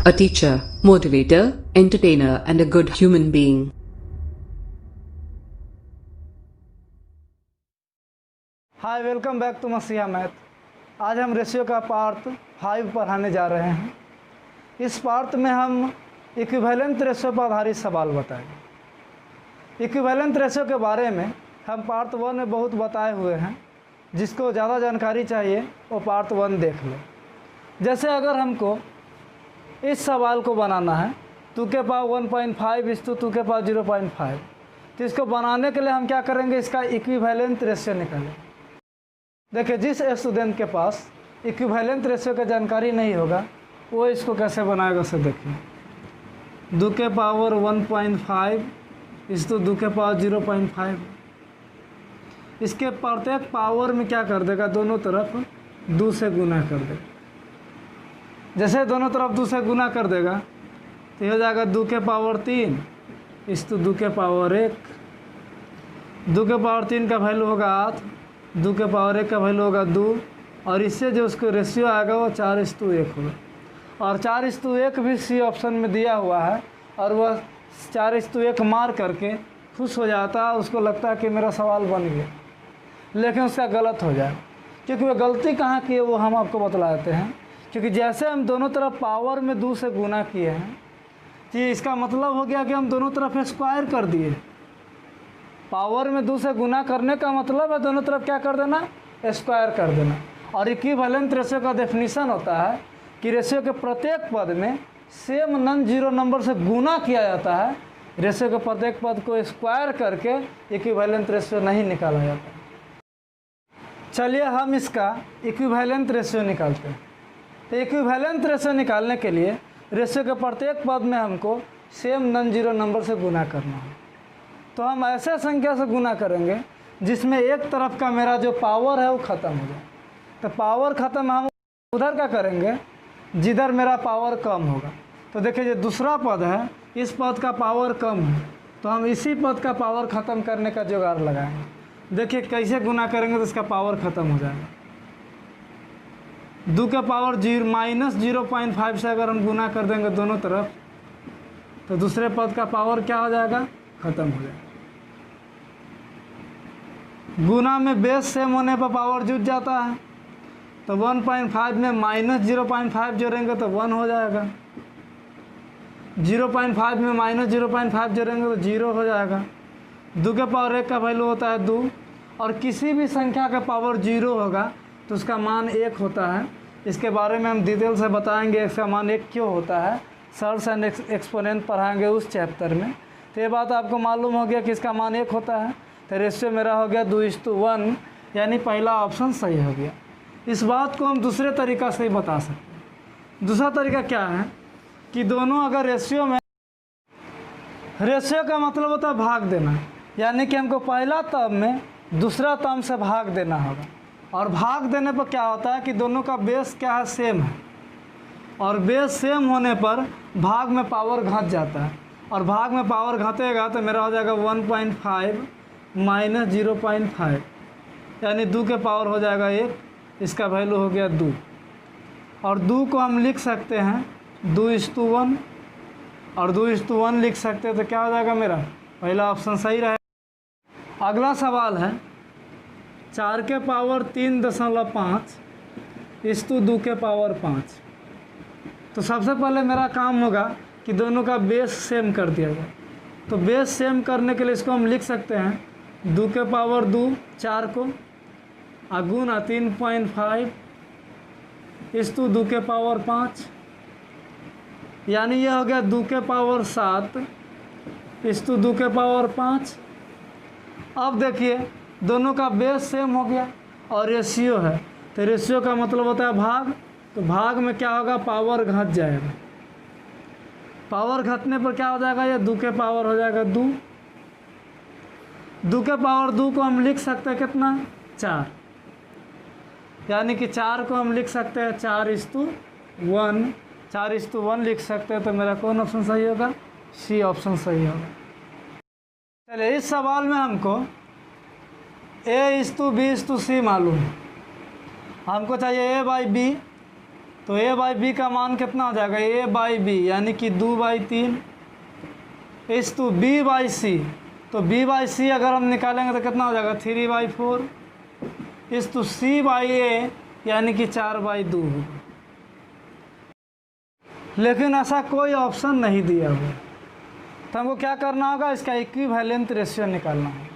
a teacher, motivator, entertainer, and a good human being. Hi, welcome back to Masiha math. आज हम ratio का part 5 पढ़ाने जा रहे हैं। इस पार्ट में हम इक्विवेलेंट रेशियो पर आधारित सवाल बताएंगे। इक्विवेलेंट रेशियो के बारे में हम पार्ट 1 में बहुत बताए हुए हैं। जिसको ज़्यादा जानकारी चाहिए वो पार्ट 1 देख लो। जैसे अगर हमको इस सवाल को बनाना है 2 के पावर 1.5 इस टू 2 के पावर 0.5, तो इसको बनाने के लिए हम क्या करेंगे, इसका इक्विवेलेंट रेशियो निकालें। देखिए, जिस स्टूडेंट के पास इक्विवेलेंट रेशियो की जानकारी नहीं होगा वो इसको कैसे बनाएगा। से देखिए, 2 के पावर 1.5 इस टू 2 के पावर 0.5, इसके प्रत्येक पावर में क्या कर देगा, दोनों तरफ 2 से गुना कर देगा। जैसे दोनों तरफ 2 से गुना कर देगा तो ये हो जाएगा 2 के पावर 3 इस टू 2 के पावर 1। 2 के पावर 3 का वैल्यू होगा 8, 2 के पावर 1 का वैल्यू होगा 2, और इससे जो उसको रेशियो आएगा वो 4:1 होगा। और 4:1 भी सी ऑप्शन में दिया हुआ है, और वह 4:1 मार करके खुश हो जाता है। उसको लगता है कि मेरा सवाल बन गया, लेकिन उसका गलत हो जाए। क्योंकि वह गलती कहाँ की है वो हम आपको बतला देते हैं। क्योंकि जैसे हम दोनों तरफ पावर में 2 से गुना किए हैं, तो इसका मतलब हो गया कि हम दोनों तरफ स्क्वायर कर दिए। पावर में 2 से गुना करने का मतलब है दोनों तरफ क्या कर देना, स्क्वायर कर देना। और इक्विवेलेंट रेशियो का डेफिनीशन होता है कि रेशियो के प्रत्येक पद में सेम नॉन जीरो नंबर से गुना किया जाता है। रेशियो के प्रत्येक पद को स्क्वायर करके इक्विवेलेंट रेशियो नहीं निकाला जाता। चलिए हम इसका इक्विवेलेंट रेशियो निकालते हैं। तो इक्विवेलेंट रेशियो निकालने के लिए रेशियो के प्रत्येक पद में हमको सेम नॉन जीरो नंबर से गुना करना है। तो हम ऐसे संख्या से गुना करेंगे जिसमें एक तरफ का मेरा जो पावर है वो ख़त्म हो जाए। तो पावर ख़त्म हम उधर का करेंगे जिधर मेरा पावर कम होगा। तो देखिए, जो दूसरा पद है इस पद का पावर कम है, तो हम इसी पद का पावर ख़त्म करने का जुगाड़ लगाएंगे। देखिए कैसे गुना करेंगे तो इसका पावर ख़त्म हो जाएगा। 2 के पावर -0.5 से अगर हम गुना कर देंगे दोनों तरफ, तो दूसरे पद का पावर क्या हो जाएगा, ख़त्म हो जाएगा। गुना में बेस सेम होने पर पावर जुट जाता है। तो 1.5 में -0.5 जोड़ेंगे तो 1 हो जाएगा। 0.5 में -0.5 जोड़ेंगे तो 0 हो जाएगा। 2 के पावर 1 का वैल्यू होता है 2, और किसी भी संख्या का पावर 0 होगा तो उसका मान 1 होता है। इसके बारे में हम डिटेल से बताएंगे इसका मान 1 क्यों होता है। सर्स एंड एक्सपोनेंट पढ़ाएंगे उस चैप्टर में। तो ये बात आपको मालूम हो गया कि इसका मान 1 होता है। तो रेशियो मेरा हो गया 2:1, यानी पहला ऑप्शन सही हो गया। इस बात को हम दूसरे तरीक़ा से ही बता सकते हैं। दूसरा तरीका क्या है कि दोनों अगर रेशियो में, रेशियो का मतलब होता है भाग देना, यानी कि हमको पहला टर्म में दूसरा टर्म से भाग देना होगा। और भाग देने पर क्या होता है कि दोनों का बेस क्या है, सेम है। और बेस सेम होने पर भाग में पावर घट जाता है, और भाग में पावर घटेगा तो मेरा हो जाएगा 1.5 - 0.5, यानी 2 के पावर हो जाएगा 1। इसका वैल्यू हो गया 2, और 2 को हम लिख सकते हैं 2:1, और 2:1 लिख सकते हैं। तो क्या हो जाएगा, मेरा पहला ऑप्शन सही रहेगा। अगला सवाल है 4 के पावर 3.5 इस टू 2 के पावर 5। तो सबसे पहले मेरा काम होगा कि दोनों का बेस सेम कर दिया जाए। तो बेस सेम करने के लिए इसको हम लिख सकते हैं 2 के पावर 2 4 को गुना 3.5 इस टू 2 के पावर 5, यानी यह हो गया 2 के पावर 7 इस टू 2 के पावर 5। अब देखिए दोनों का बेस सेम हो गया और रेशियो है। तो रेशियो का मतलब होता है भाग। तो भाग में क्या होगा, पावर घट जाएगा। पावर घटने पर क्या हो जाएगा, ये 2 के पावर हो जाएगा 2। 2 के पावर 2 को हम लिख सकते हैं कितना, 4, यानी कि 4 को हम लिख सकते हैं 4:1, 4:1 लिख सकते हैं। तो मेरा कौन ऑप्शन सही होगा, सी ऑप्शन सही होगा। चलिए, इस सवाल में हमको A/B/C मालूम है। हमको चाहिए A/B तो ए बाई बी का मान कितना हो जाएगा, ए बाई बी यानी कि 2/3 इस टू बी बाई सी। तो बी बाई सी अगर हम निकालेंगे तो कितना हो जाएगा, 3/4 इस टू सी बाई ए यानी कि 4/2 होगा। लेकिन ऐसा कोई ऑप्शन नहीं दिया हुआ, तो हमको क्या करना होगा, इसका इक्विवेलेंट रेशियो निकालना होगा।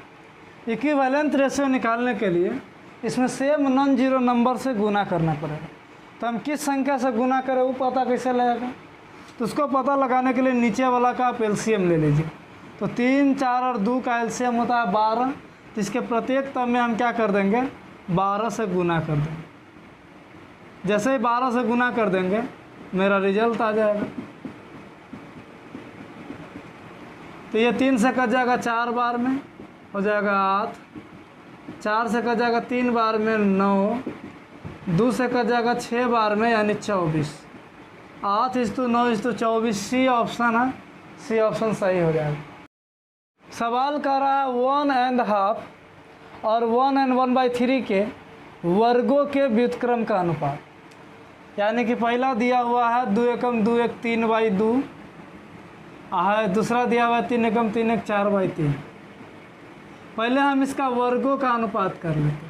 इक्विवेलेंट रेशियो निकालने के लिए इसमें सेम नॉन जीरो नंबर से गुना करना पड़ेगा। तो हम किस संख्या से गुना करें वो पता कैसे लगेगा, तो उसको पता लगाने के लिए नीचे वाला का आप एलसीएम ले लीजिए। तो 3, 4 और 2 का एलसीएम होता है 12, तो इसके प्रत्येक टर्म में हम क्या कर देंगे, 12 से गुना कर देंगे। जैसे ही 12 से गुना कर देंगे मेरा रिजल्ट आ जाएगा। तो ये 3 से कट जाएगा 4 बार में, हो जाएगा 8, 4 से कट जाएगा 3 बार में 9, 2 से कट जाएगा 6 बार में यानी 24। 8:9:24 सी ऑप्शन है, सी ऑप्शन सही हो जाएगा। सवाल कर रहा है 1.5 और 1 और 1/3 के वर्गों के व्युत्क्रम का अनुपात। यानी कि पहला दिया हुआ है 2 एकम 2 1 3/2 है, दूसरा दिया हुआ है 3 एकम 3 1 4/3। पहले हम इसका वर्गों का अनुपात कर लेते हैं।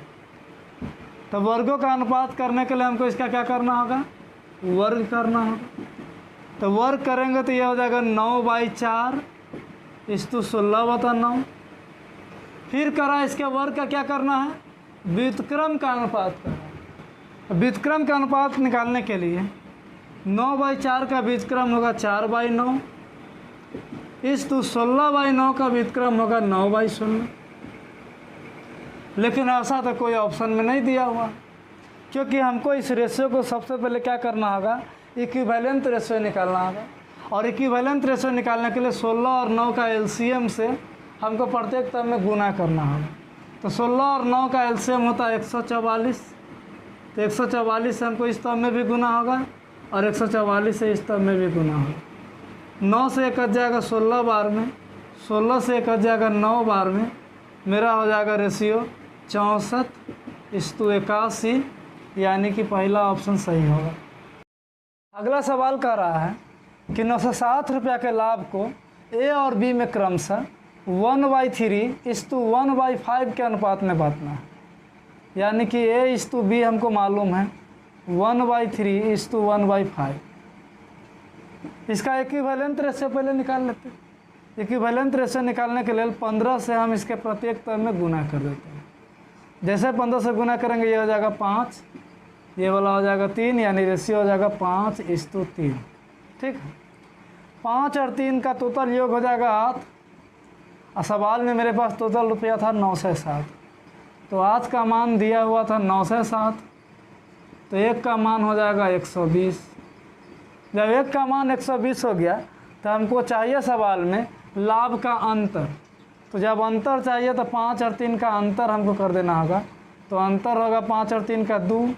तो वर्गों का अनुपात करने के लिए हमको इसका क्या करना होगा, वर्ग करना होगा। तो वर्ग करेंगे तो यह हो जाएगा 9/4 इस टू 16/9। फिर करा इसके वर्ग का क्या करना है, व्युत्क्रम का अनुपात करना है। व्युत्क्रम का अनुपात निकालने के लिए 9/4 का व्युत्क्रम होगा 4/9 इस टू 16/9 का व्युत्क्रम होगा 9/0। लेकिन ऐसा तो कोई ऑप्शन में नहीं दिया हुआ, क्योंकि हमको इस रेशियो को सबसे पहले क्या करना होगा, इक्विवेलेंट रेशियो निकालना होगा। और इक्विवेलेंट रेशियो निकालने के लिए 16 और 9 का एलसीएम से हमको प्रत्येक टर्म में गुना करना होगा। तो 16 और 9 का एलसीएम होता है 144। तो 144 से हमको इस टर्म में भी गुना होगा और 144 से इस टर्म में भी गुना होगा। 9 से एक कट जाएगा 16 बार में, 16 से एक कट जाएगा 9 बार में, मेरा हो जाएगा रेशियो 64:81 यानी कि पहला ऑप्शन सही होगा। अगला सवाल कर रहा है कि 960 रुपये के लाभ को ए और बी में क्रमशः 1/3 इस टू 1/5 के अनुपात में बांटना है। यानी कि ए इस टू बी हमको मालूम है 1/3 इस टू 1/5। इसका इक्विवेलेंट रेशियो पहले निकाल लेते हैं। इक्विवेलेंट रेशियो निकालने के लिए 15 से हम इसके प्रत्येक टर्म में गुना कर देते हैं। जैसे 15 से गुना करेंगे ये हो जाएगा 5, ये वाला हो जाएगा 3 यानी रेशियो हो जाएगा 5:3। ठीक है, 5 और 3 का टोटल योग हो जाएगा 8। और सवाल में मेरे पास टोटल रुपया था 960, तो आज का मान दिया हुआ था 960, तो एक का मान हो जाएगा 120। जब एक का मान 120 हो गया तो हमको चाहिए सवाल में लाभ का अंतर। तो जब अंतर चाहिए तो 5 और 3 का अंतर हमको कर देना होगा। तो अंतर होगा 5 और 3 का 2,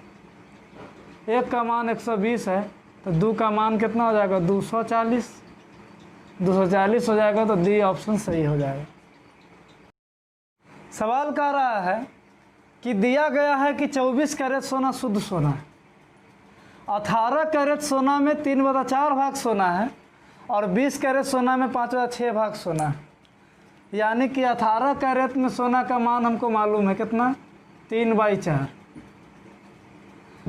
एक का मान 120 है तो 2 का मान कितना हो जाएगा 240। 240 हो जाएगा तो डी ऑप्शन सही हो जाएगा। सवाल कह रहा है कि दिया गया है कि 24 कैरेट सोना शुद्ध सोना है, 18 कैरेट सोना में 3/4 भाग सोना है और 20 कैरेट सोना में 5/6 भाग सोना है। यानी कि 18 कैरेट में सोना का मान हमको मालूम है कितना, 3/4।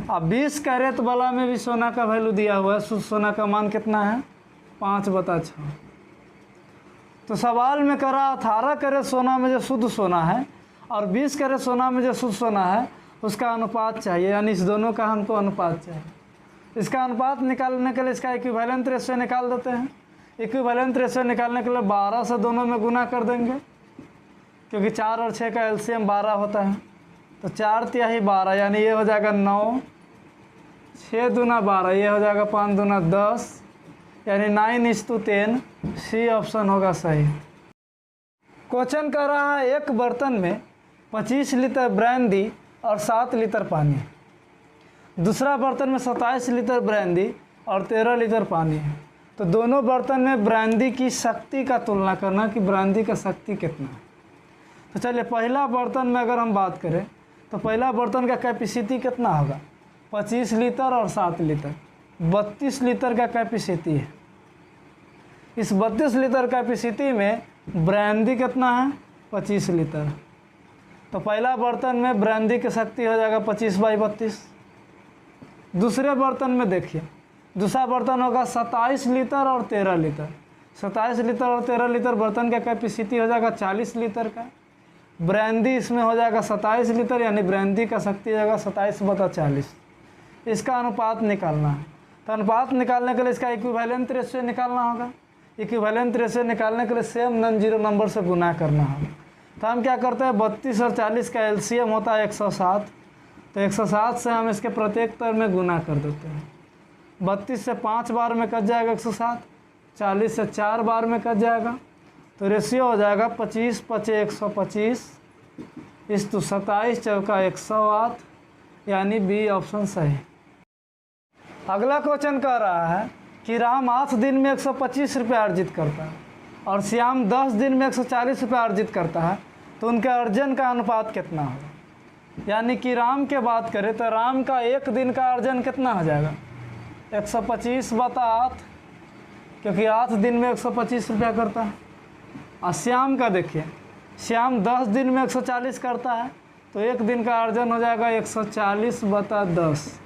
अब 20 कैरेट वाला में भी सोना का वैल्यू दिया हुआ है, शुद्ध सोना का मान कितना है 5/6। तो सवाल में करा 18 कैरेट सोना में जो शुद्ध सोना है और 20 कैरेट सोना में जो शुद्ध सोना है उसका अनुपात चाहिए, यानी इस दोनों का हमको अनुपात चाहिए। इसका अनुपात निकालने के लिए इसका इक्विवेलेंट रेशियो निकाल देते हैं। इक्विवेलेंट रेशियो निकालने के लिए 12 से दोनों में गुना कर देंगे, क्योंकि 4 और 6 का एलसीएम 12 होता है। तो 4 तिहाई 12 यानी ये हो जाएगा 9, 6 दूना 12, ये हो जाएगा 5 दूना 10 यानी 9:10। सी ऑप्शन होगा सही। क्वेश्चन कर रहा है एक बर्तन में 25 लीटर ब्रांडी और 7 लीटर पानी, दूसरा बर्तन में 27 लीटर ब्रांडी और 13 लीटर पानी है। तो दोनों बर्तन में ब्रांडी की शक्ति का तुलना करना कि ब्रांडी का शक्ति कितना है। तो चलिए पहला बर्तन में अगर हम बात करें तो पहला बर्तन का कैपेसिटी कितना होगा, 25 लीटर और 7 लीटर, 32 लीटर का कैपेसिटी है। इस 32 लीटर कैपेसिटी में ब्रांडी कितना है? 25 लीटर। तो पहला बर्तन में ब्रांडी की शक्ति हो जाएगा 25/32। दूसरे बर्तन में देखिए, दूसरा बर्तन होगा 27 लीटर और 13 लीटर। 27 लीटर और 13 लीटर बर्तन का कैपेसिटी हो जाएगा 40 लीटर का। ब्रांडी इसमें हो जाएगा 27 लीटर, यानी ब्रांडी का शक्ति हो जाएगा 27/40। इसका अनुपात निकालना है। तो अनुपात निकालने के लिए इसका इक्विवेलेंट रेशियो निकालना होगा। इक्विवेलेंट रेशियो निकालने के लिए सेम नॉन जीरो नंबर से गुना करना होगा। तो हम क्या करते हैं, 32 और 40 का एलसीएम होता है 107। तो 107 से हम इसके प्रत्येक तरफ में गुना कर देते हैं। 32 से 5 बार में कट जाएगा 107, 40 से 4 बार में कट जाएगा। तो रेशियो हो जाएगा 25 × 5 = 125 इस तो 27 चौका 108, यानी बी ऑप्शन सही। अगला क्वेश्चन कह रहा है कि राम 8 दिन में 125 रुपये अर्जित करता है और श्याम 10 दिन में 140 रुपये अर्जित करता है, तो उनके अर्जन का अनुपात कितना होगा? यानी कि राम के बात करें तो राम का एक दिन का अर्जन कितना हो जाएगा? 125/8, क्योंकि 8 दिन में 125 रुपया करता है। और श्याम का देखिए, श्याम 10 दिन में 140 करता है, तो एक दिन का अर्जन हो जाएगा 140/10,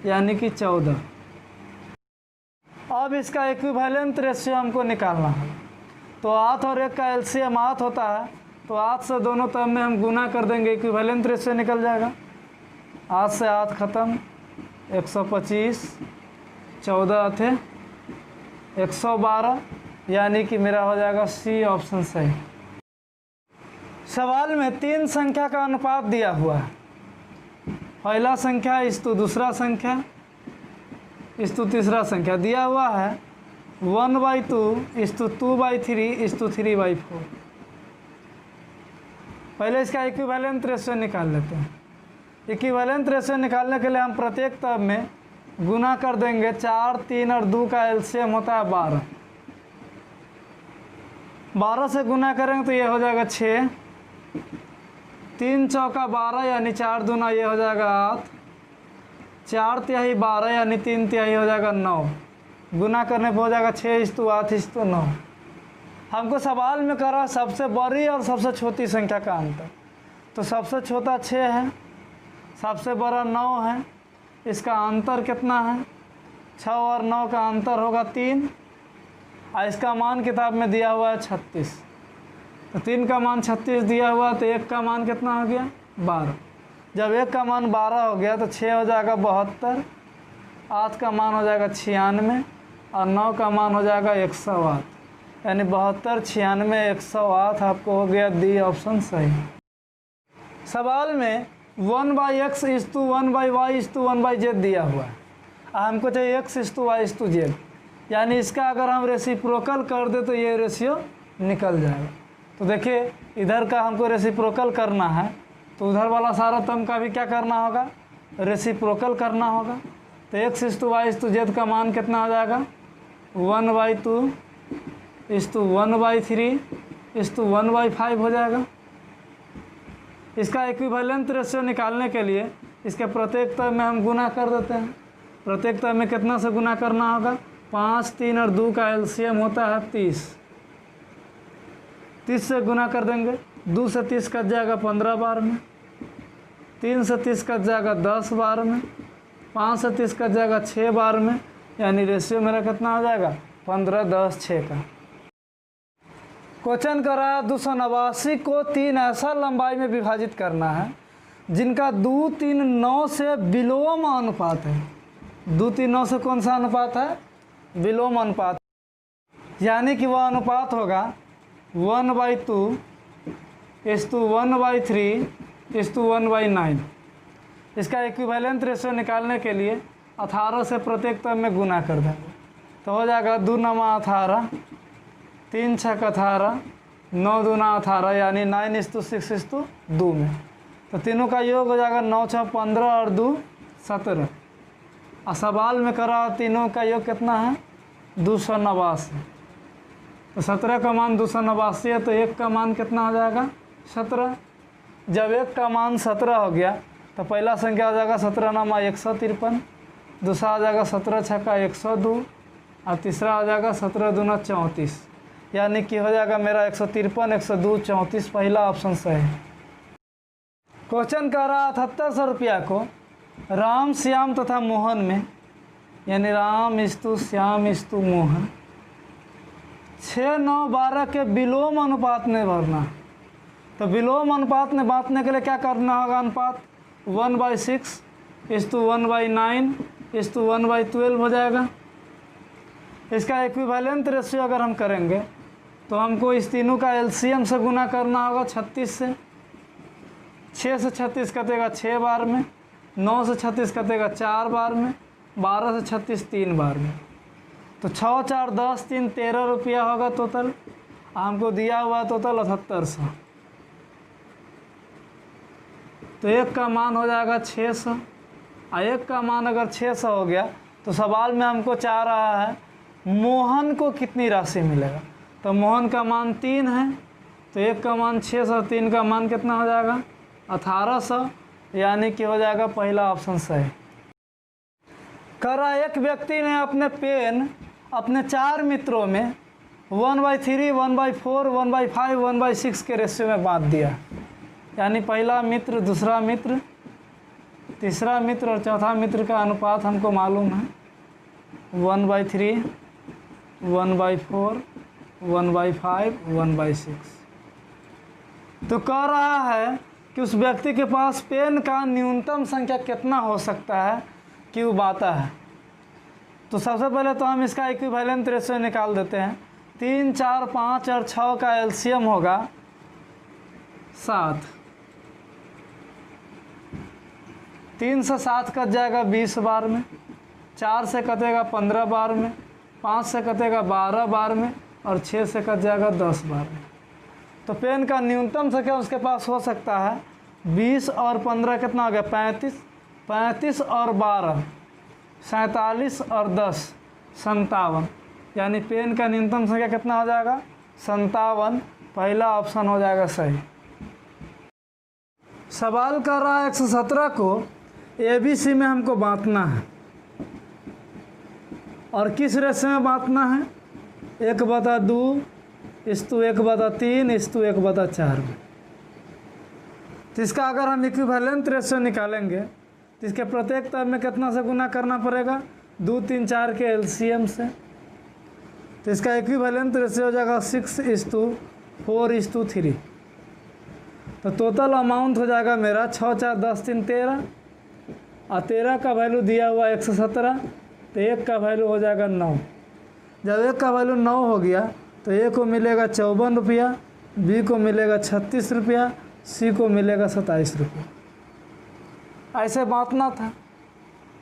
यानी कि 14। अब इसका इक्विवेलेंट रेशियो हमको निकालना है। तो 8 और 1 का एलसीएम 8 होता है, तो 8 से दोनों तरफ में हम गुना कर देंगे, इक्विवेलेंट रेशियो निकल जाएगा। 8 से 8 खत्म, 125, 14 थे 112, यानी कि मेरा हो जाएगा सी ऑप्शन सही। सवाल में 3 संख्या का अनुपात दिया हुआ है। पहला संख्या इस तो दूसरा संख्या इस तो तीसरा संख्या दिया हुआ है 1/2 इस तो 2/3 इस तो 3/4। पहले इसका इक्विवेलेंट रेशियो निकाल लेते हैं। इक्विवेलेंट रेशियो निकालने के लिए हम प्रत्येक तरफ में गुना कर देंगे। 4, 3 और 2 का एलसीएम होता है 12। 12 से गुना करेंगे तो ये हो जाएगा 6, 3 चौका 12 यानी 4 दूना ये हो जाएगा 8, 4 तिहाई 12 यानी 3 तिहाई हो जाएगा 9। गुना करने पर हो जाएगा 6:8:9। हमको सवाल में करा सबसे बड़ी और सबसे छोटी संख्या का अंतर। तो सबसे छोटा 6 है, सबसे बड़ा 9 है। इसका अंतर कितना है? 6 और 9 का अंतर होगा 3, और इसका मान किताब में दिया हुआ है 36। तो 3 का मान 36 दिया हुआ, तो 1 का मान कितना हो गया? 12। जब 1 का मान 12 हो गया तो 6 हो जाएगा 72, 8 का मान हो जाएगा 96 और 9 का मान हो जाएगा 108, यानी 72, 96, 108 आपको हो गया डी ऑप्शन सही। सवाल में 1/x = 1/y = 1/z दिया हुआ है। हमको चाहिए x = y = z, यानी इसका अगर हम रेसिप्रोकल कर दे तो ये रेशियो निकल जाएगा। तो देखिए इधर का हमको रेसिप्रोकल करना है, तो उधर वाला सारा टर्म का भी क्या करना होगा? रेसिप्रोकल करना होगा। तो x = y = z का मान कितना हो जाएगा? 1/2 = 1/3 = 1/5 हो जाएगा। इसका इक्विवेलेंट रेशियो निकालने के लिए इसके प्रत्येक तरफ में हम गुना कर देते हैं। प्रत्येक तरफ में कितना से गुना करना होगा? 5, 3 और 2 का एलसीएम होता है 30। 30 से गुना कर देंगे। 2 से 30 कट जाएगा 15 बार में, 3 से 30 कट जाएगा 10 बार में, 5 से 30 कट जाएगा 6 बार में, यानी रेशियो मेरा कितना हो जाएगा? 15, 10, 6 का। क्वेश्चन कर रहा है 289 को 3 ऐसा लंबाई में विभाजित करना है जिनका 2, 3, 9 से विलोम अनुपात है। 2, 3, 9 से कौन सा अनुपात है? विलोम अनुपात, यानी कि वह अनुपात होगा 1/2 = 1/3 = 1/9। इसका इक्विवेलेंट रेशियो निकालने के लिए 18 से प्रत्येक तरफ में गुना कर देंगे, तो हो जाएगा 2 9 18, 3 6 18, 9 दूना 18, यानी 9:6:2 में। तो तीनों का योग हो जाएगा 9 6 15 और 2 17। और सवाल में करा तीनों का योग कितना है? 289। तो 17 का मान 289 है, तो 1 का मान कितना हो जाएगा? 17। जब 1 का मान 17 हो गया तो पहला संख्या आ जाएगा 17 नामा 153, दूसरा आ जाएगा 17 छक्का 102 और तीसरा आ जाएगा 17 दूना 34, यानी कि हो जाएगा मेरा 153, 102, 34 पहला ऑप्शन सही है। क्वेश्चन कह रहा 7800 रुपया को राम, श्याम तथा मोहन में, यानी राम इस्तु श्याम इस्तु मोहन 6, 9, 12 के विलोम अनुपात में भरना। तो विलोम अनुपात में बांटने के लिए क्या करना होगा? अनुपात 1/6 इस्तु 1/9 इस्तु 1/12 हो जाएगा। इसका इक्विवेलेंट रेशियो अगर हम करेंगे तो हमको इस तीनों का एलसीएम से गुना करना होगा 36 से। 6 से 36 कटेगा 6 बार में, 9 से 36 कटेगा 4 बार में, 12 से 36 3 बार में। तो 6, 4, 10, 3, 13 रुपया होगा टोटल। हमको दिया हुआ टोटल 7800। तो एक का मान हो जाएगा 600 और एक का मान अगर 600 हो गया तो सवाल में हमको चाह रहा है मोहन को कितनी राशि मिलेगा। तो मोहन का मान 3 है, तो एक का मान 600, 3 का मान कितना हो जाएगा 1800, यानी कि हो जाएगा पहला ऑप्शन सही। करा एक व्यक्ति ने अपने पेन अपने 4 मित्रों में 1/3, 1/4, 1/5, 1/6 के रेशियो में बांट दिया। यानी पहला मित्र, दूसरा मित्र, तीसरा मित्र और चौथा मित्र का अनुपात हमको मालूम है 1/3, 1/4, 1/5, 1/6। तो कह रहा है कि उस व्यक्ति के पास पेन का न्यूनतम संख्या कितना हो सकता है कि वो बांटा है। तो सबसे पहले तो हम इसका इक्विवेलेंट रेशियो निकाल देते हैं। 3, 4, 5 और 6 का एलसीएम होगा 7। 3 से 7 कट जाएगा 20 बार में, 4 से कटेगा 15 बार में, 5 से कटेगा 12 बार में और 6 से कट जाएगा 10 बार में। तो पेन का न्यूनतम संख्या उसके पास हो सकता है 20 और 15 कितना हो गया 35, 35 और 12 47 और 10 57, यानी पेन का न्यूनतम संख्या कितना हो जाएगा 57। पहला ऑप्शन हो जाएगा सही। सवाल कर रहा है 117 को ABC में हमको बांटना है और किस रेशियो में बांटना है 1/2 इस्तु 1/3 इस्तु 1/4 में। तो इसका अगर हम इक्विवेलेंट रेशियो निकालेंगे तो इसके प्रत्येक टर्म में कितना से गुना करना पड़ेगा 2, 3, 4 के एलसीएम से। तो इसका इक्विवेलेंट रेशियो हो जाएगा 6:4:3। तो टोटल अमाउंट हो जाएगा मेरा 6, 4, 10, 3, 13 और 13 का वैल्यू दिया हुआ 117। तो 1 का वैल्यू हो जाएगा 9। जब 1 का वैल्यू 9 हो गया तो A को मिलेगा 54 रुपया, B को मिलेगा 36 रुपया, C को मिलेगा 27 रुपया। ऐसे बांटना था,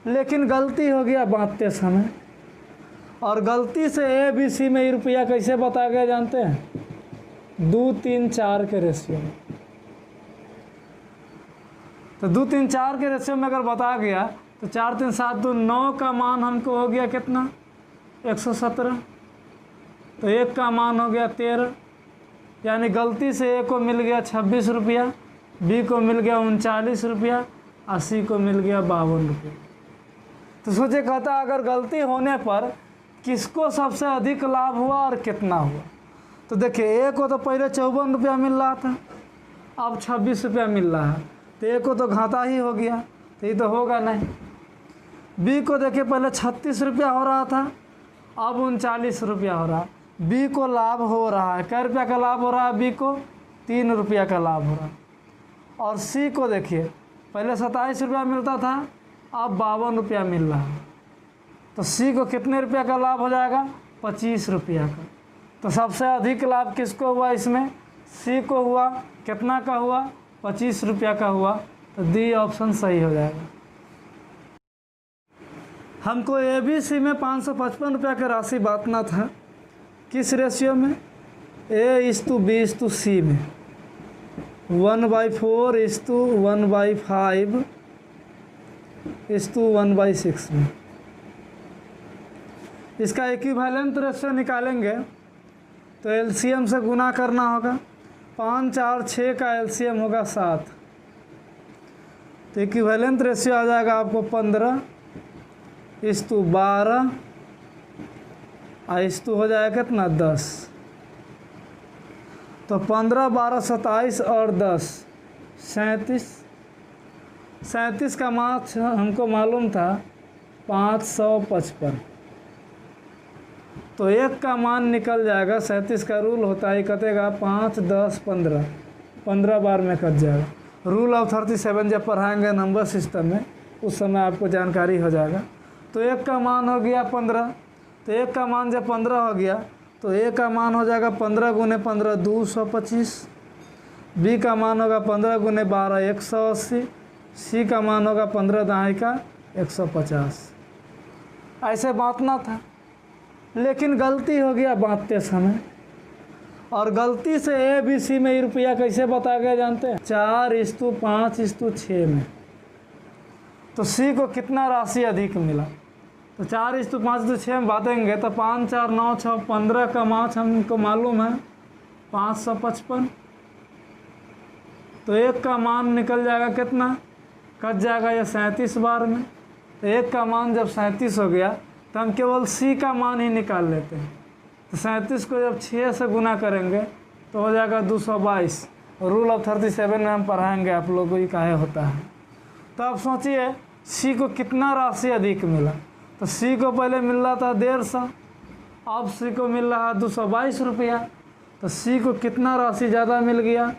लेकिन गलती हो गया बांटते समय। और गलती से ABC में रुपया कैसे बता गया जानते हैं 2, 3, 4 के रेशियो में। तो 2, 3, 4 के रेशियो में अगर बता गया तो 4, 3, 7, 2, 9 का मान हमको हो गया कितना 117। तो 1 का मान हो गया 13, यानी गलती से A को मिल गया 26 रुपया, B को मिल गया 39 रुपया और C को मिल गया 52 रुपया। तो सोचे कहता अगर गलती होने पर किसको सबसे अधिक लाभ हुआ और कितना हुआ। तो देखिए A को तो पहले 54 रुपया मिल रहा था, अब 26 रुपया मिल रहा है, तो A को तो घाटा ही हो गया, तो ये तो होगा नहीं। B को देखिए पहले 36 रुपया हो रहा था, अब 39 रुपया हो रहा है। B को लाभ हो रहा है, कै रुपया का लाभ हो रहा है B को 3 रुपया का लाभ हो रहा है। और C को देखिए पहले 27 रुपया मिलता था, अब 52 रुपया मिल रहा है। तो C को कितने रुपया का लाभ हो जाएगा 25 रुपया का। तो सबसे अधिक लाभ किसको हुआ इसमें C को हुआ। कितना का हुआ 25 रुपया का हुआ। तो डी ऑप्शन सही हो जाएगा। हमको ABC में 555 रुपया का राशि बांटना था, किस रेशियो में A:B:C में 1/4:1/5:1/6 में। इसका इक्विवेलेंट रेशियो निकालेंगे तो एलसीएम से गुना करना होगा। 5, 4, 6 का एलसीएम होगा 7। तो इक्विवेलेंट रेशियो आ जाएगा आपको 15:12 और हो जाएगा कितना 10। तो 15, 12, 27 और 10 37। 37 का मार्क्स हमको मालूम था 555। तो एक का मान निकल जाएगा। 37 का रूल होता है कटेगा 5, 10, 15, 15 बार में कट जाएगा। रूल ऑफ 37 जब पढ़ाएंगे नंबर सिस्टम में उस समय आपको जानकारी हो जाएगा। तो एक का मान हो गया 15। तो एक का मान जब 15 हो गया तो ए का मान हो जाएगा 15 × 15 225। बी का मान होगा 15 × 12 180। सी का मान होगा 15 दहाई का 150। ऐसे बांटना था, लेकिन गलती हो गया बांटते समय। और गलती से ए बी सी में रुपया कैसे बता गया जानते हैं? 4:5:6 में। तो सी को कितना राशि अधिक मिला? तो 4:5:6 में बांटेंगे तो 5, 4, 9, 6, 15 का मार्क्स हमको मालूम है 555। तो एक का मान निकल जाएगा कितना? कट जाएगा ये 37 बार में। तो एक का मान जब 37 हो गया तो हम केवल सी का मान ही निकाल लेते हैं। तो 37 को जब 6 से गुना करेंगे तो हो जाएगा 222। रूल ऑफ 37 में हम पढ़ाएंगे आप लोगों को ये काहे होता है। तो आप सोचिए सी को कितना राशि अधिक मिला। तो सी को पहले मिल रहा था 150, अब सी को मिल रहा है 222 रुपया। तो सी को कितना राशि ज़्यादा मिल गया?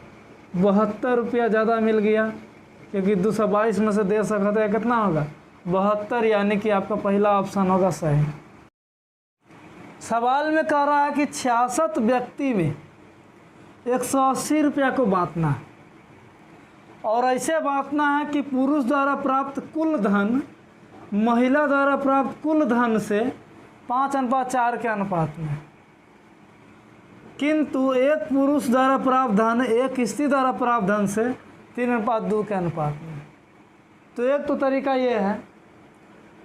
72 रुपया ज़्यादा मिल गया, क्योंकि 222 में से 150 घटाया कितना होगा? 72, यानी कि आपका पहला ऑप्शन होगा सही। सवाल में कह रहा है कि 66 व्यक्ति में 180 रुपया को बांटना है, और ऐसे बांटना है कि पुरुष द्वारा प्राप्त कुल धन महिला द्वारा प्राप्त कुल धन से 5:4 के अनुपात में। किंतु एक पुरुष द्वारा प्राप्त धन एक स्त्री द्वारा प्राप्त धन से 3:2 के अनुपात में। तो एक तो तरीका ये है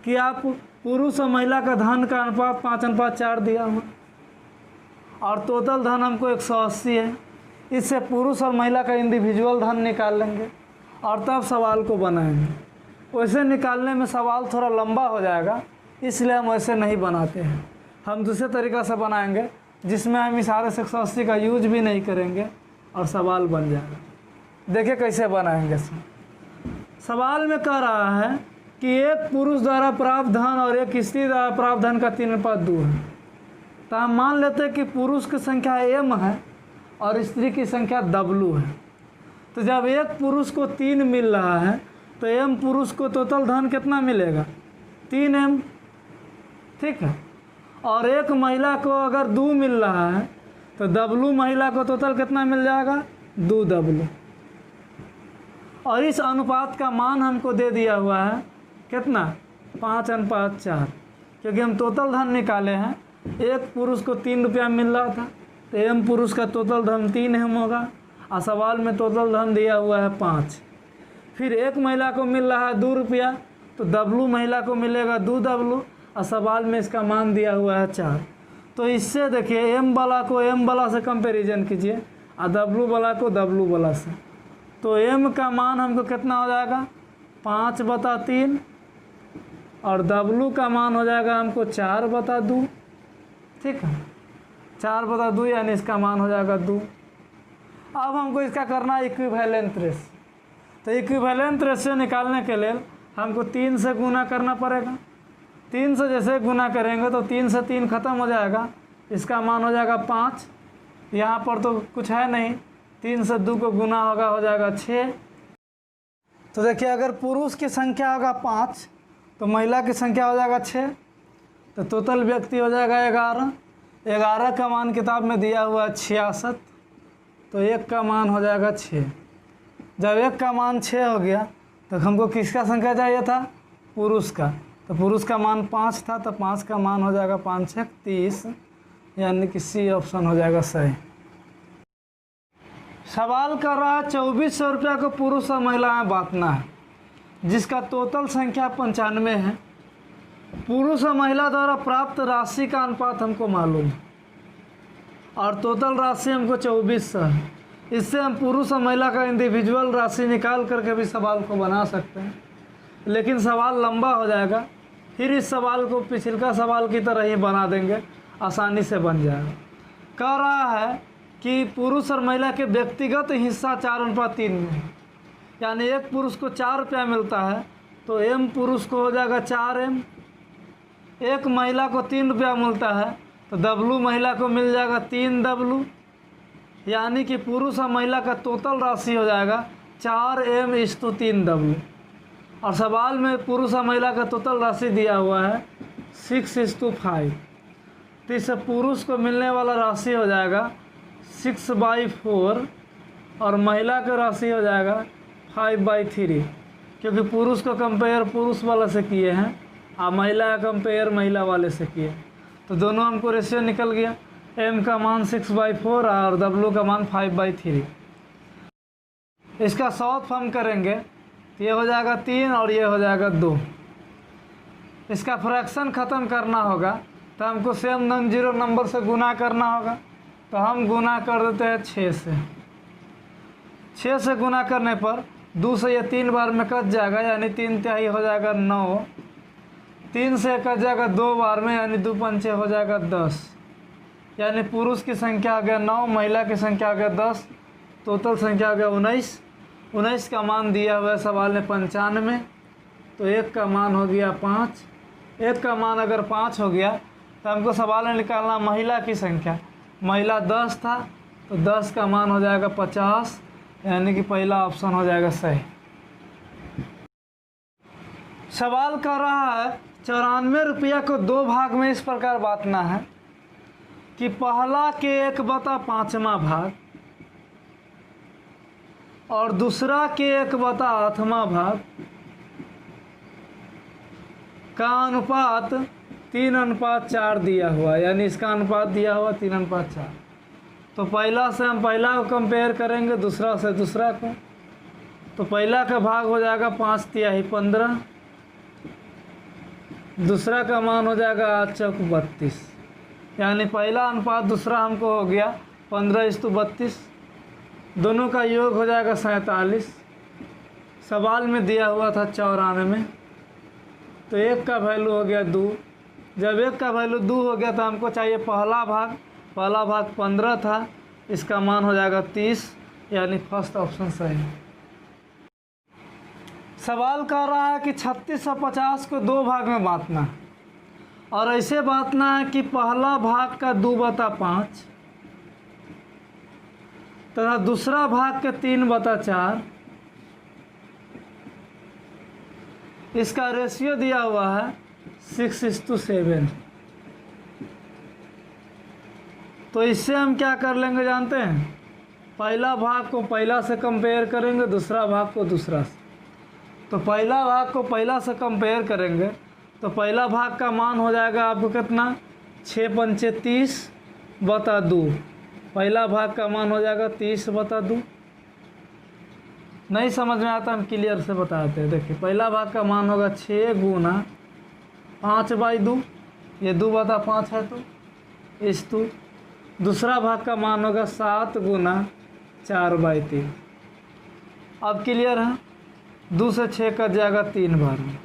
कि आप पुरुष और महिला का धन का अनुपात 5:4 दिया हुआ, और टोटल धन हमको 180 है। इससे पुरुष और महिला का इंडिविजुअल धन निकाल लेंगे और तब सवाल को बनाएंगे। वैसे निकालने में सवाल थोड़ा लंबा हो जाएगा, इसलिए हम वैसे नहीं बनाते हैं। हम दूसरे तरीक़ा से बनाएंगे जिसमें हम इशारे से 180 का यूज भी नहीं करेंगे और सवाल बन जाएगा। देखिए कैसे बनाएंगे। सवाल में कह रहा है कि एक पुरुष द्वारा प्राप्त धन और एक स्त्री द्वारा प्राप्त धन का 3:2 है। तो हम मान लेते हैं कि पुरुष की संख्या m है और स्त्री की संख्या W है। तो जब एक पुरुष को 3 मिल रहा है तो m पुरुष को टोटल धन कितना मिलेगा? 3m, ठीक है। और एक महिला को अगर 2 मिल रहा है तो W महिला को टोटल कितना मिल जाएगा? 2W। और इस अनुपात का मान हमको दे दिया हुआ है कितना? 5:4, क्योंकि हम टोटल धन निकाले हैं। एक पुरुष को 3 रुपया मिल रहा था तो m पुरुष का टोटल धन 3m होगा, और सवाल में टोटल धन दिया हुआ है 5। फिर एक महिला को मिल रहा है 2 रुपया तो W महिला को मिलेगा 2W, और सवाल में इसका मान दिया हुआ है 4। तो इससे देखिए m वाला को m वाला से कंपैरिजन कीजिए और W वाला को W वाला से। तो m का मान हमको कितना हो जाएगा? 5/3, और W का मान हो जाएगा हमको 4/2, ठीक है। 4/2 यानी इसका मान हो जाएगा 2। अब हमको इसका करना है इक्विवेलेंट रेशियो। तो इक्विवेलेंट रेशियो निकालने के लिए हमको 3 से गुना करना पड़ेगा। 3 से जैसे गुना करेंगे तो 3 से 3 खत्म हो जाएगा, इसका मान हो जाएगा 5। यहाँ पर तो कुछ है नहीं, 3 से 2 को गुना होगा, हो जाएगा 6। तो देखिए अगर पुरुष की संख्या होगा 5 तो महिला की संख्या हो जाएगा 6, तो टोटल व्यक्ति हो जाएगा 11। 11 का मान किताब में दिया हुआ है 66, तो 1 का मान हो जाएगा 6। जब 1 का मान 6 हो गया तो हमको किसका संख्या चाहिए था? पुरुष का। तो पुरुष का मान 5 था, तो 5 का मान हो जाएगा 5×6 30, यानी कि सी ऑप्शन हो जाएगा सही। सवाल कर रहा है 2400 रुपया को पुरुष और महिला में बांटना है, जिसका टोटल संख्या 95 है। पुरुष और महिला द्वारा प्राप्त राशि का अनुपात हमको मालूम है, और टोटल राशि हमको 2400 है। इससे हम पुरुष और महिला का इंडिविजुअल राशि निकाल करके भी सवाल को बना सकते हैं, लेकिन सवाल लंबा हो जाएगा। फिर इस सवाल को पिछला सवाल की तरह ही बना देंगे, आसानी से बन जाएगा। कह रहा है कि पुरुष और महिला के व्यक्तिगत हिस्सा 4:3 में है, यानी एक पुरुष को 4 रुपया मिलता है तो एम पुरुष को हो जाएगा 4M। एक महिला को 3 रुपया मिलता है तो डब्लू महिला को मिल जाएगा 3W, यानी कि पुरुष और महिला का टोटल राशि हो जाएगा 4M/3W। और सवाल में पुरुष और महिला का टोटल राशि दिया हुआ है 6:5, तो इससे पुरुष को मिलने वाला राशि हो जाएगा 6/4 और महिला का राशि हो जाएगा 5/3, क्योंकि पुरुष को कंपेयर पुरुष वाला से किए हैं और महिला का कंपेयर महिला वाले से किए, तो दोनों हमको रेशियो निकल गया। M का मान 6/4 और W का मान 5/3। इसका शॉर्ट फॉर्म करेंगे तो ये हो जाएगा 3 और ये हो जाएगा 2। इसका फ्रैक्शन ख़त्म करना होगा तो हमको सेम नॉन जीरो नंबर से गुना करना होगा, तो हम गुना कर देते हैं 6 से। 6 से गुना करने पर 2 से ये 3 बार में कट जाएगा, यानी 3 तिहाई हो जाएगा 9। 3 से कट जाएगा 2 बार में, यानी 2 पंचे हो जाएगा 10, यानी पुरुष की संख्या आ गया 9, महिला की संख्या आ गया 10, टोटल संख्या आ गया 19। 19 का मान दिया हुआ है सवाल में 95, तो 1 का मान हो गया 5। 1 का मान अगर 5 हो गया तो हमको सवाल में निकालना महिला की संख्या। महिला 10 था तो 10 का मान हो जाएगा 50, यानी कि पहला ऑप्शन हो जाएगा सही। सवाल कर रहा है 94 रुपया को 2 भाग में इस प्रकार बांटना है कि पहला के 1/5वां भाग और दूसरा के 1/8वां भाग का अनुपात 3:4 दिया हुआ, यानी इसका अनुपात दिया हुआ 3:4। तो पहला से हम पहला को कंपेयर करेंगे, दूसरा से दूसरा को, तो पहला का भाग हो जाएगा 5 × 15, दूसरा का मान हो जाएगा 8 × 32, यानी पहला अनुपात दूसरा हमको हो गया 15:32, दोनों का योग हो जाएगा 47। सवाल में दिया हुआ था 94, तो 1 का वैल्यू हो गया 2। जब 1 का वैल्यू 2 हो गया तो हमको चाहिए पहला भाग 15 था, इसका मान हो जाएगा 30, यानी फर्स्ट ऑप्शन सही। सवाल कर रहा है कि 3650 को 2 भाग में बांटना है, और ऐसे बांटना है कि पहला भाग का 2/5 तथा दूसरा भाग के 3/4। इसका रेशियो दिया हुआ है 6:7। तो इससे हम क्या कर लेंगे जानते हैं, पहला भाग को पहला से कंपेयर करेंगे, दूसरा भाग को दूसरा से। तो पहला भाग को पहला से कंपेयर करेंगे तो पहला भाग का मान हो जाएगा आपको कितना, 6×5 = 30/2। पहला भाग का मान हो जाएगा 30/2। नहीं समझ में आता हम क्लियर से बताते हैं। देखिए पहला भाग का मान होगा 6 × 5/2, ये 2/5 है तो इस 2। दूसरा भाग का मान होगा 7 × 4/3। अब क्लियर है, 2 से 6 कट जाएगा 3 बार में।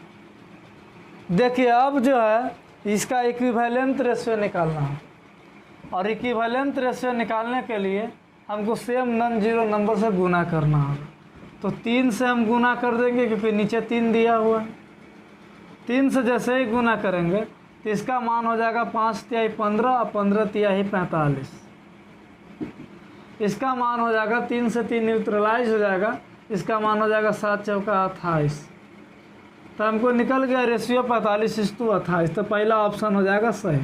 देखिए अब जो है इसका इक्विवेलेंट रेशियो निकालना है, और इक्विवेलेंट रेशियो निकालने के लिए हमको सेम नॉन जीरो नंबर से गुना करना होगा। तो 3 से हम गुना कर देंगे, क्योंकि नीचे 3 दिया हुआ है। 3 से जैसे ही गुना करेंगे तो इसका मान हो जाएगा 5 × 15 और 15 × 45। इसका मान हो जाएगा 3 से 3 न्यूट्रलाइज हो जाएगा, इसका मान हो जाएगा 7 × 4 = 28। तो हमको निकल गया रेशियो 45:28, तो पहला ऑप्शन हो जाएगा सही।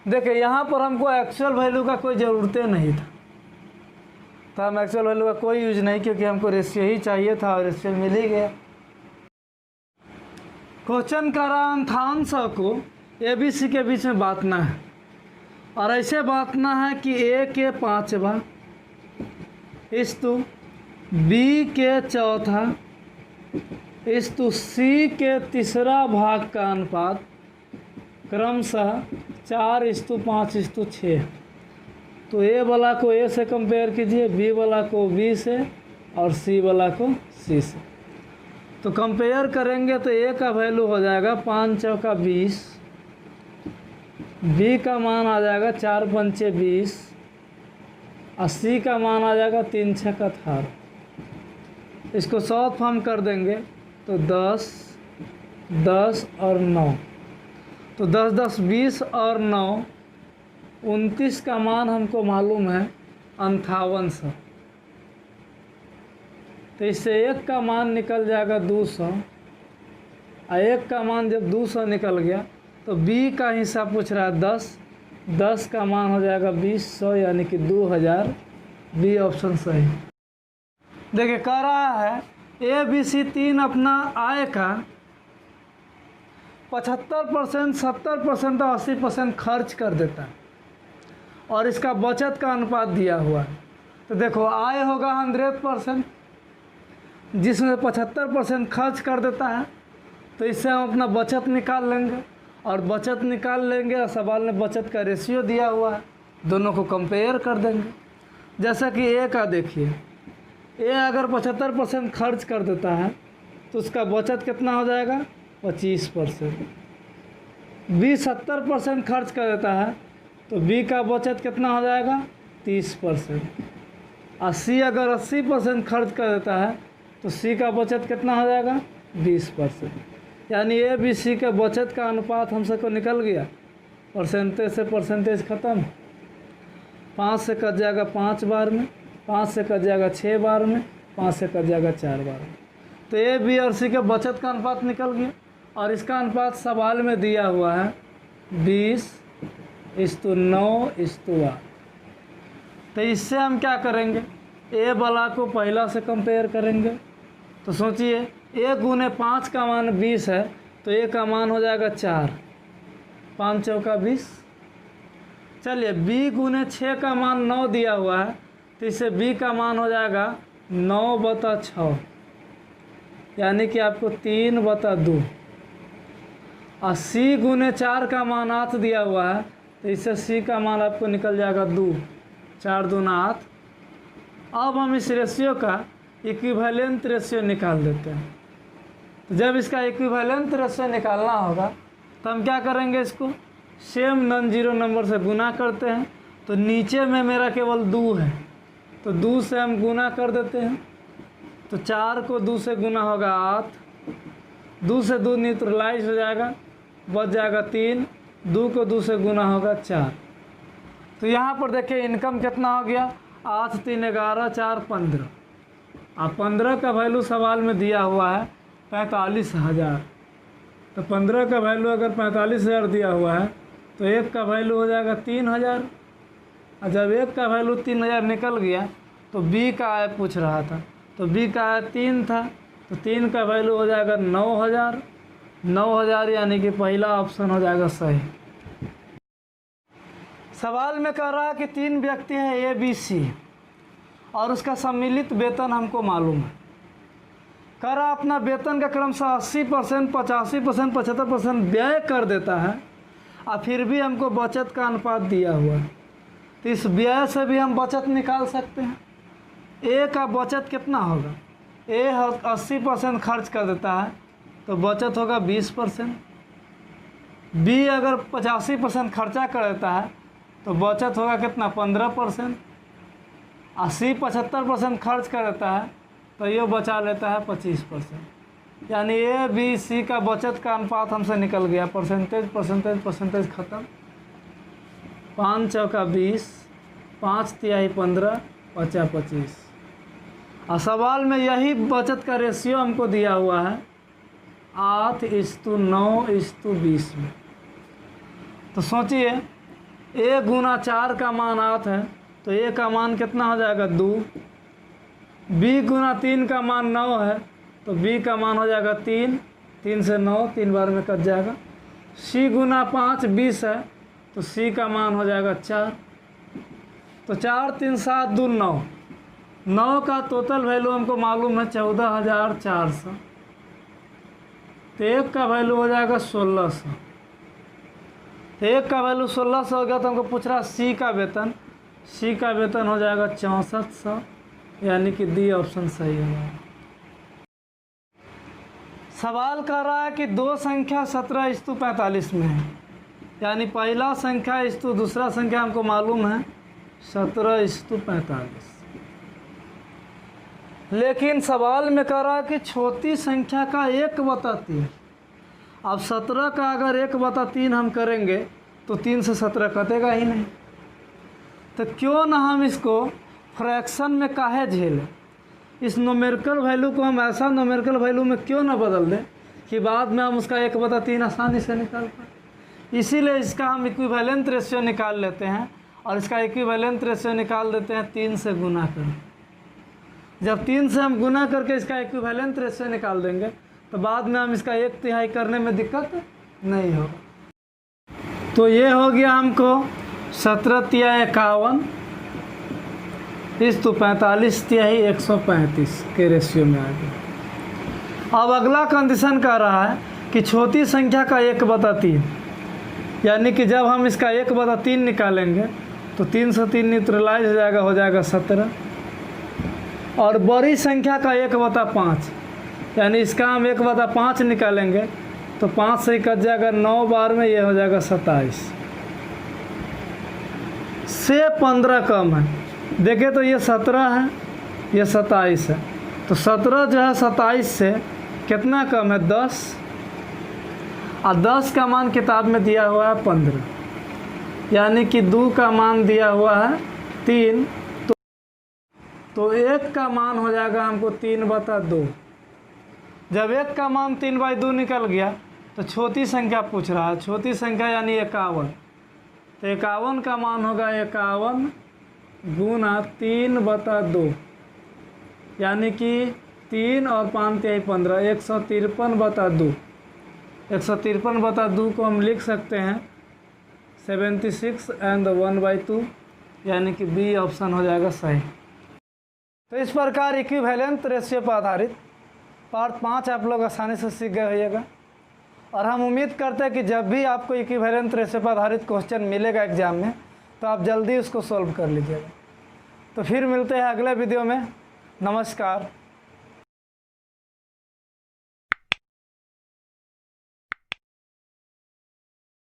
देखिए यहाँ पर हमको एक्चुअल वैल्यू का कोई ज़रूरत नहीं था, तो हम एक्चुअल वैल्यू का कोई यूज नहीं, क्योंकि हमको रेशियो ही चाहिए था और रेशियो मिल ही गया। क्वेश्चन का अंठांश को ABC के बीच में बांटना है, और ऐसे बांटना है कि A के 5वां इस्तु B के 4था इस्तु C के 3रा भाग का अनुपात क्रमशः 4:5:6। तो ए वाला को ए से कंपेयर कीजिए, बी वाला को बी से और सी वाला को सी से। तो कंपेयर करेंगे तो ए का वैल्यू हो जाएगा 5 चौका 20, बी का मान आ जाएगा 4 पंचे 20 और सी का मान आ जाएगा 3 छक्का 18। इसको शॉर्ट फॉर्म कर देंगे तो 10 10 और 9, तो 10 10 20 और 9 29 का मान हमको मालूम है 5800। तो इससे एक का मान निकल जाएगा 200 और एक का मान जब 200 निकल गया तो बी का हिस्सा पूछ रहा है 10, 10 का मान हो जाएगा 2000 यानी कि 2000। बी ऑप्शन सही। देखिए कह रहा है ए बी सी तीन अपना आय का 75%, 70% और 80% खर्च कर देता है और इसका बचत का अनुपात दिया हुआ है। तो देखो आय होगा 100%, जिसमें 75% खर्च कर देता है, तो इससे हम अपना बचत निकाल लेंगे और बचत निकाल लेंगे और सवाल में बचत का रेशियो दिया हुआ है, दोनों को कंपेयर कर देंगे। जैसा कि ए का देखिए, ए अगर 75% खर्च कर देता है तो उसका बचत कितना हो जाएगा 25%। बी 70% खर्च कर देता है तो बी का बचत कितना हो जाएगा 30%। और सी अगर 80% खर्च कर देता है तो सी का बचत कितना हो जाएगा 20%। यानी ए बी सी के बचत का अनुपात हम सबको निकल गया। परसेंटेज से परसेंटेज ख़त्म, 5 से कट जाएगा 5 बार में, 5 से कट जाएगा 6 बार में, 5 से कट जाएगा 4 बार में। तो ए बी और सी के बचत का अनुपात निकल गया और इसका अनुपात सवाल में दिया हुआ है 20:9:8। तो इससे हम क्या करेंगे, ए वाला को पहला से कंपेयर करेंगे। तो सोचिए ए गुने 5 का मान 20 है तो ए का मान हो जाएगा 4, 5 चौका 20। चलिए बी गुने 6 का मान 9 दिया हुआ है तो इससे बी का मान हो जाएगा 9/6, यानी कि आपको 3/2। और सी गुने 4 का मान 8 दिया हुआ है तो इससे सी का मान आपको निकल जाएगा 2, 4 दूना 8। अब हम इस रेशियो का इक्विवेलेंट रेशियो निकाल देते हैं। तो जब इसका इक्विवेलेंट रेशियो निकालना होगा तो हम क्या करेंगे, इसको सेम नॉन जीरो नंबर से गुना करते हैं। तो नीचे में मेरा केवल 2 है तो 2 से हम गुना कर देते हैं। तो 4 को 2 से गुना होगा 8, 2 से 2 न्यूट्रलाइज हो जाएगा, बच जाएगा 3, 2 को 2 से गुना होगा 4। तो यहाँ पर देखिए इनकम कितना हो गया, 8 3 11 4 15। अब 15 का वैल्यू सवाल में दिया हुआ है 45,000। तो 15 का वैल्यू अगर 45,000 दिया हुआ है तो एक का वैल्यू हो जाएगा 3,000। और जब एक का वैल्यू 3,000 निकल गया तो बी का आय पूछ रहा था, तो बी का आय 3 था तो 3 का वैल्यू हो जाएगा 9,000। 9,000 यानी कि पहला ऑप्शन हो जाएगा सही। सवाल में कह रहा है कि 3 व्यक्ति हैं ए बी सी और उसका सम्मिलित वेतन हमको मालूम है। कह रहा अपना वेतन का क्रमशः 80%, 85%, 75% व्यय कर देता है और फिर भी हमको बचत का अनुपात दिया हुआ है। तो इस व्यय से भी हम बचत निकाल सकते हैं। ए का बचत कितना होगा, ए 80% खर्च कर देता है तो बचत होगा 20%। बी अगर 85% खर्चा कर देता है तो बचत होगा कितना 15%। और सी 75% खर्च कर देता है तो ये बचा लेता है 25%। यानी ए बी सी का बचत का अनुपात हमसे निकल गया। परसेंटेज परसेंटेज परसेंटेज ख़त्म। 5 चौका 20, 5 तिहाई 15, 50 25। और सवाल में यही बचत का रेशियो हमको दिया हुआ है 8:9:20 में। तो सोचिए ए गुना 4 का मान 8 है तो ए का मान कितना हो जाएगा 2। बी गुना 3 का मान 9 है तो बी का मान हो जाएगा 3, 3 से 9 3 बार में कट जाएगा। सी गुना 5 20 है तो सी का मान हो जाएगा 4। तो 4 3 7 2 9, 9 का टोटल वैल्यू हमको मालूम है 14,400। तो एक का वैल्यू हो जाएगा 1,600। एक का वैल्यू 1,600 हो गया तो हमको पूछ रहा सी का वेतन। सी का वेतन हो जाएगा 6400, यानी कि डी ऑप्शन सही होगा। सवाल कर रहा है कि दो संख्या 17:45 में है, यानी पहला संख्या इस्तु दूसरा संख्या हमको मालूम है 17:45, लेकिन सवाल में कह रहा है कि छोटी संख्या का 1/3। अब 17 का अगर 1/3 हम करेंगे तो 3 से 17 कटेगा ही नहीं, तो क्यों ना हम इसको फ्रैक्शन में काहे झेलें। इस न्यूमेरिकल वैल्यू को हम ऐसा न्यूमेरिकल वैल्यू में क्यों ना बदल दें कि बाद में हम उसका 1/3 आसानी से निकाल पाए। इसीलिए इसका हम इक्विवेलेंट रेशियो निकाल लेते हैं, और इसका इक्विवेलेंट रेशियो निकाल देते हैं 3 से गुना कर। जब 3 से हम गुना करके इसका इक्विवेलेंट रेशियो निकाल देंगे तो बाद में हम इसका 1/3 करने में दिक्कत नहीं होगा। तो ये हो गया हमको 17/51 45 135 के रेशियो में आ गया। अब अगला कंडीशन कह रहा है कि छोटी संख्या का 1/3, यानी कि जब हम इसका 1/3 निकालेंगे तो 3 से 3 न्यूट्रलाइज हो जाएगा 17, और बड़ी संख्या का 1/5, यानी इसका हम 1/5 निकालेंगे तो 5 से कट जाएगा 9 बार में, ये हो जाएगा 27 से 15 कम है। देखें तो ये 17 है, ये 27 है, तो 17 जो है 27 से कितना कम है 10, और 10 का मान किताब में दिया हुआ है 15, यानी कि 2 का मान दिया हुआ है 3, तो 1 का मान हो जाएगा हमको 3/2। जब 1 का मान 3/2 निकल गया तो छोटी संख्या पूछ रहा है, छोटी संख्या यानी 51, तो 51 का मान होगा 51 गुना 3/2, यानी कि 3 और 5 × 15 153/2। 153/2 को हम लिख सकते हैं 76 एंड 1/2, यानी कि बी ऑप्शन हो जाएगा सही। तो इस प्रकार इक्विवेलेंट रेशियो पर आधारित पार्ट 5 आप लोग आसानी से सीख गए होइएगा, और हम उम्मीद करते हैं कि जब भी आपको इक्विवेलेंट रेशियो पर आधारित क्वेश्चन मिलेगा एग्जाम में तो आप जल्दी उसको सॉल्व कर लीजिएगा। तो फिर मिलते हैं अगले वीडियो में। नमस्कार।